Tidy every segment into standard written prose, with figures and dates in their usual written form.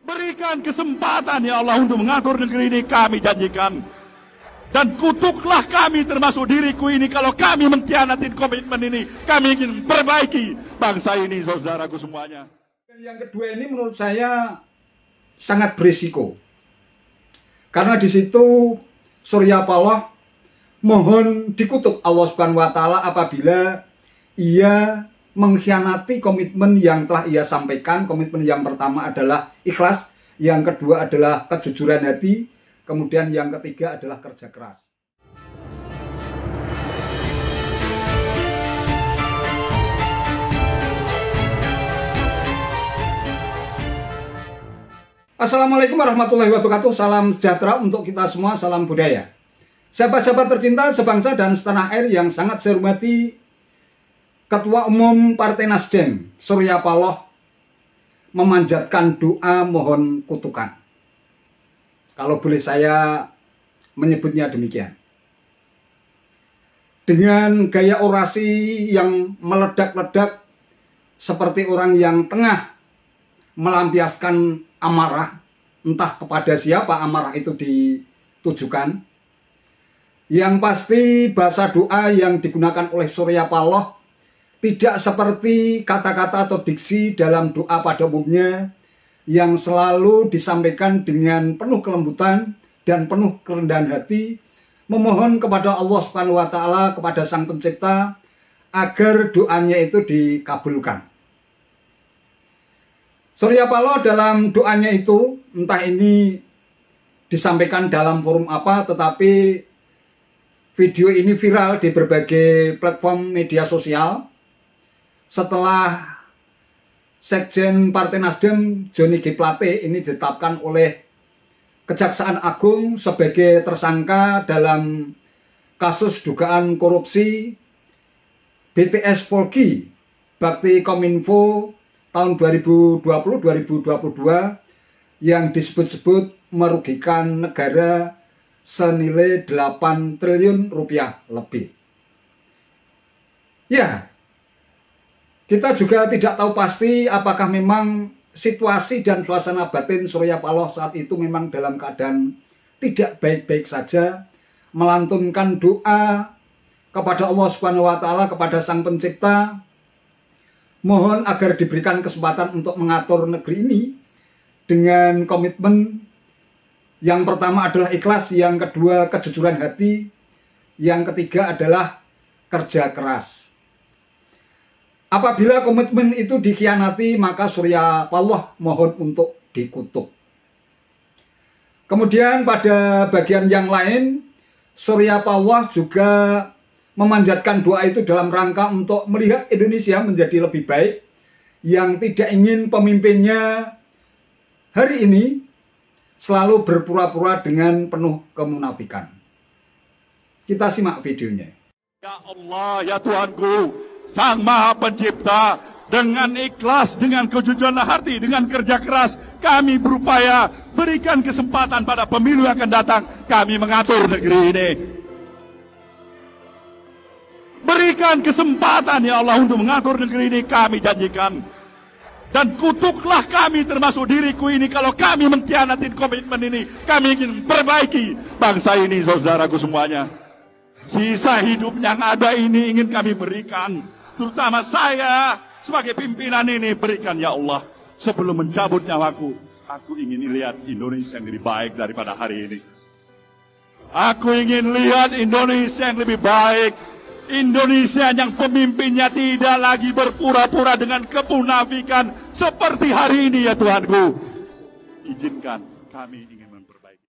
Berikan kesempatan ya Allah untuk mengatur negeri ini, kami janjikan. Dan kutuklah kami termasuk diriku ini kalau kami mengkhianati komitmen ini. Kami ingin perbaiki bangsa ini, saudaraku semuanya. Yang kedua ini menurut saya sangat berisiko. Karena di situ Surya Paloh mohon dikutuk Allah Subhanahu wa taala apabila ia mengkhianati komitmen yang telah ia sampaikan. Komitmen yang pertama adalah ikhlas, yang kedua adalah kejujuran hati, kemudian yang ketiga adalah kerja keras. Assalamualaikum warahmatullahi wabarakatuh. Salam sejahtera untuk kita semua, salam budaya. Sahabat-sahabat tercinta sebangsa dan setanah air yang sangat saya hormati, Ketua Umum Partai Nasdem, Surya Paloh, memanjatkan doa mohon kutukan. Kalau boleh saya menyebutnya demikian. Dengan gaya orasi yang meledak-ledak seperti orang yang tengah melampiaskan amarah, entah kepada siapa amarah itu ditujukan. Yang pasti bahasa doa yang digunakan oleh Surya Paloh tidak seperti kata-kata atau diksi dalam doa pada umumnya yang selalu disampaikan dengan penuh kelembutan dan penuh kerendahan hati, memohon kepada Allah Subhanahu wa taala, kepada Sang Pencipta agar doanya itu dikabulkan. Surya Paloh dalam doanya itu, entah ini disampaikan dalam forum apa, tetapi video ini viral di berbagai platform media sosial setelah Sekjen Partai Nasdem Johnny G. Plate ini ditetapkan oleh Kejaksaan Agung sebagai tersangka dalam kasus dugaan korupsi BTS Polki Bakti Kominfo tahun 2020-2022 yang disebut-sebut merugikan negara senilai 8 triliun rupiah lebih. Ya, kita juga tidak tahu pasti apakah memang situasi dan suasana batin Surya Paloh saat itu memang dalam keadaan tidak baik-baik saja, melantunkan doa kepada Allah Subhanahu wa taala, kepada Sang Pencipta, mohon agar diberikan kesempatan untuk mengatur negeri ini dengan komitmen yang pertama adalah ikhlas, yang kedua kejujuran hati, yang ketiga adalah kerja keras. Apabila komitmen itu dikhianati, maka Surya Paloh mohon untuk dikutuk. Kemudian pada bagian yang lain, Surya Paloh juga memanjatkan doa itu dalam rangka untuk melihat Indonesia menjadi lebih baik, yang tidak ingin pemimpinnya hari ini selalu berpura-pura dengan penuh kemunafikan. Kita simak videonya. Ya Allah, ya Tuhanku, Sang Maha Pencipta, dengan ikhlas, dengan kejujuran hati, dengan kerja keras, kami berupaya berikan kesempatan pada pemilu yang akan datang, kami mengatur negeri ini. Berikan kesempatan ya Allah untuk mengatur negeri ini, kami janjikan. Dan kutuklah kami termasuk diriku ini kalau kami mengkhianati komitmen ini. Kami ingin perbaiki bangsa ini, saudaraku semuanya. Sisa hidup yang ada ini ingin kami berikan, terutama saya sebagai pimpinan ini, berikan ya Allah. Sebelum mencabut nyawaku, aku ingin lihat Indonesia yang lebih baik daripada hari ini. Aku ingin lihat Indonesia yang lebih baik, Indonesia yang pemimpinnya tidak lagi berpura-pura dengan kemunafikan seperti hari ini ya Tuhanku. Izinkan kami ingin memperbaiki.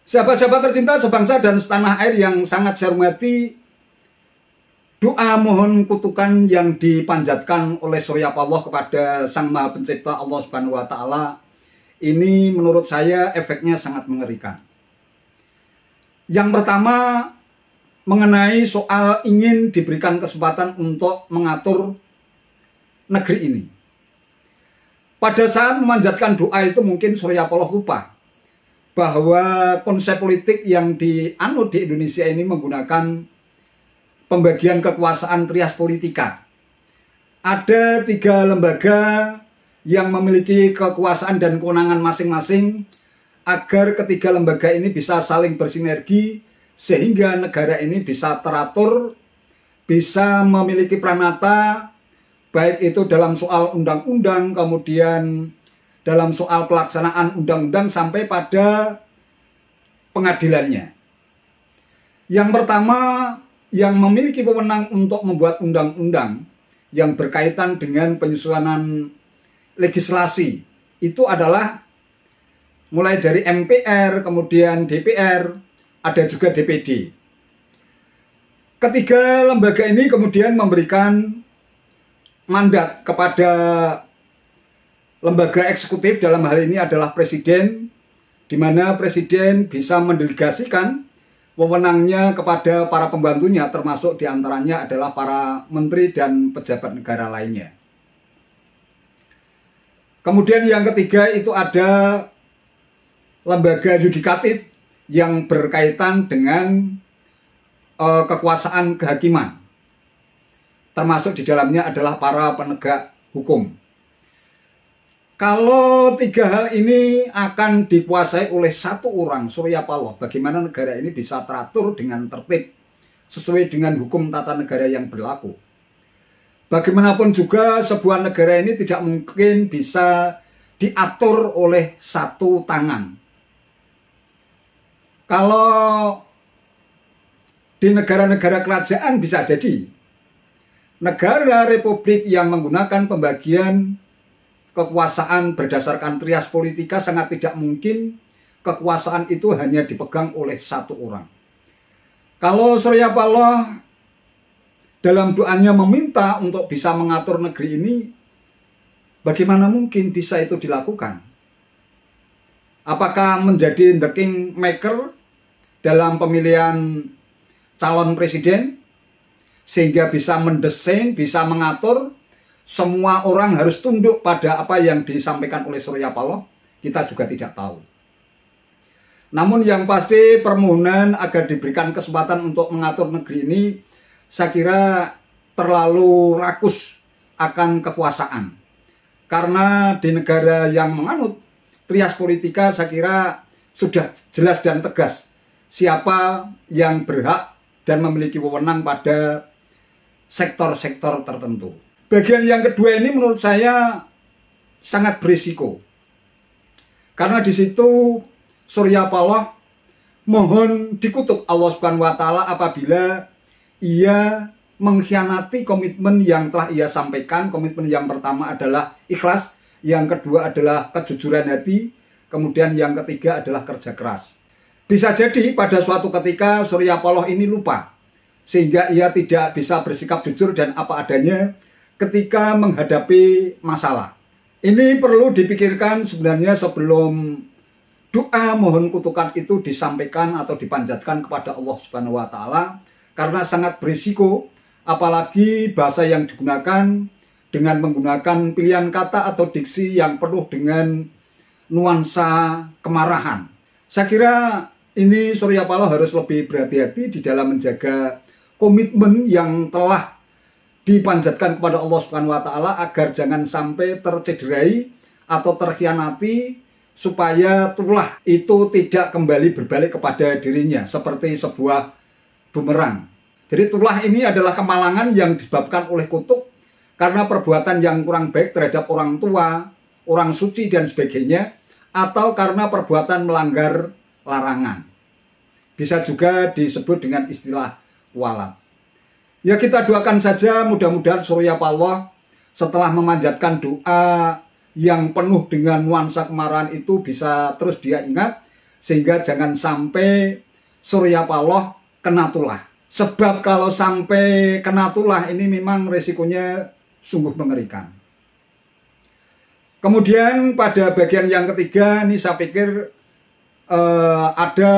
Sahabat-sahabat tercinta sebangsa dan setanah air yang sangat saya hormati, doa mohon kutukan yang dipanjatkan oleh Surya Paloh kepada Sang Maha Pencipta Allah Subhanahu wa taala ini menurut saya efeknya sangat mengerikan. Yang pertama mengenai soal ingin diberikan kesempatan untuk mengatur negeri ini. Pada saat memanjatkan doa itu mungkin Surya Paloh lupa bahwa konsep politik yang dianut di Indonesia ini menggunakan pembagian kekuasaan trias politika. Ada 3 lembaga yang memiliki kekuasaan dan kewenangan masing-masing agar ketiga lembaga ini bisa saling bersinergi sehingga negara ini bisa teratur, bisa memiliki pranata, baik itu dalam soal undang-undang, kemudian dalam soal pelaksanaan undang-undang sampai pada pengadilannya. Yang pertama, yang memiliki wewenang untuk membuat undang-undang yang berkaitan dengan penyusunan legislasi itu adalah mulai dari MPR, kemudian DPR, ada juga DPD. Ketiga lembaga ini kemudian memberikan mandat kepada lembaga eksekutif, dalam hal ini adalah presiden, di mana presiden bisa mendelegasikan wewenangnya kepada para pembantunya, termasuk diantaranya adalah para menteri dan pejabat negara lainnya. Kemudian yang ketiga itu ada lembaga yudikatif yang berkaitan dengan kekuasaan kehakiman, termasuk di dalamnya adalah para penegak hukum. Kalau 3 hal ini akan dikuasai oleh satu orang, Surya Paloh, bagaimana negara ini bisa teratur dengan tertib sesuai dengan hukum tata negara yang berlaku. Bagaimanapun juga sebuah negara ini tidak mungkin bisa diatur oleh satu tangan. Kalau di negara-negara kerajaan bisa jadi. Negara republik yang menggunakan pembagian kekuasaan berdasarkan trias politika sangat tidak mungkin kekuasaan itu hanya dipegang oleh satu orang. Kalau Surya Paloh dalam doanya meminta untuk bisa mengatur negeri ini, bagaimana mungkin bisa itu dilakukan? Apakah menjadi the king maker dalam pemilihan calon presiden, sehingga bisa mendesain, bisa mengatur, semua orang harus tunduk pada apa yang disampaikan oleh Surya Paloh? Kita juga tidak tahu. Namun yang pasti permohonan agar diberikan kesempatan untuk mengatur negeri ini, saya kira terlalu rakus akan kekuasaan. Karena di negara yang menganut trias politika, saya kira sudah jelas dan tegas siapa yang berhak dan memiliki wewenang pada sektor-sektor tertentu. Bagian yang kedua ini menurut saya sangat berisiko. Karena di situ Surya Paloh mohon dikutuk Allah Subhanahu wa taala apabila ia mengkhianati komitmen yang telah ia sampaikan. Komitmen yang pertama adalah ikhlas, yang kedua adalah kejujuran hati, kemudian yang ketiga adalah kerja keras. Bisa jadi pada suatu ketika Surya Paloh ini lupa, sehingga ia tidak bisa bersikap jujur dan apa adanya ketika menghadapi masalah. Ini perlu dipikirkan sebenarnya sebelum doa mohon kutukan itu disampaikan atau dipanjatkan kepada Allah Subhanahu wa taala, karena sangat berisiko, apalagi bahasa yang digunakan dengan menggunakan pilihan kata atau diksi yang penuh dengan nuansa kemarahan. Saya kira ini Surya Paloh harus lebih berhati-hati di dalam menjaga komitmen yang telah dipanjatkan kepada Allah Subhanahu wa taala agar jangan sampai tercederai atau terkhianati, supaya tulah itu tidak kembali berbalik kepada dirinya seperti sebuah bumerang. Jadi tulah ini adalah kemalangan yang disebabkan oleh kutuk karena perbuatan yang kurang baik terhadap orang tua, orang suci dan sebagainya, atau karena perbuatan melanggar larangan. Bisa juga disebut dengan istilah walat. Ya kita doakan saja mudah-mudahan Surya Paloh setelah memanjatkan doa yang penuh dengan nuansa kemarahan itu bisa terus dia ingat, sehingga jangan sampai Surya Paloh kena tulah. Sebab kalau sampai kena tulah ini memang resikonya sungguh mengerikan. Kemudian pada bagian yang ketiga ini saya pikir ada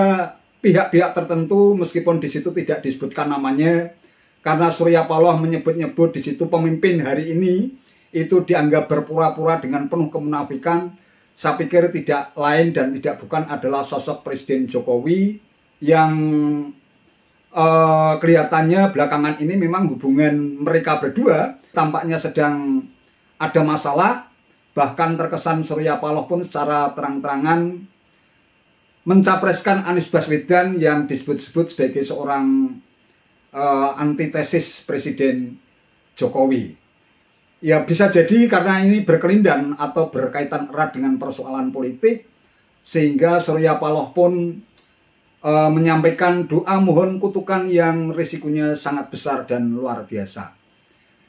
pihak-pihak tertentu, meskipun di situ tidak disebutkan namanya, karena Surya Paloh menyebut-nyebut di situ pemimpin hari ini itu dianggap berpura-pura dengan penuh kemunafikan, saya pikir tidak lain dan tidak bukan adalah sosok Presiden Jokowi yang kelihatannya belakangan ini memang hubungan mereka berdua tampaknya sedang ada masalah. Bahkan terkesan Surya Paloh pun secara terang-terangan mencapreskan Anies Baswedan yang disebut-sebut sebagai seorang antitesis Presiden Jokowi. Ya bisa jadi karena ini berkelindan atau berkaitan erat dengan persoalan politik, sehingga Surya Paloh pun menyampaikan doa mohon kutukan yang risikonya sangat besar dan luar biasa.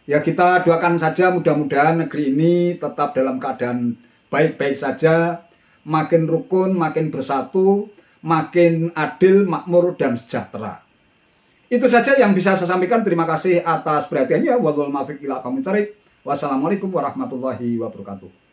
Ya kita doakan saja mudah-mudahan negeri ini tetap dalam keadaan baik-baik saja, makin rukun, makin bersatu, makin adil, makmur, dan sejahtera. Itu saja yang bisa saya sampaikan. Terima kasih atas perhatiannya. Wassalamualaikum warahmatullahi wabarakatuh.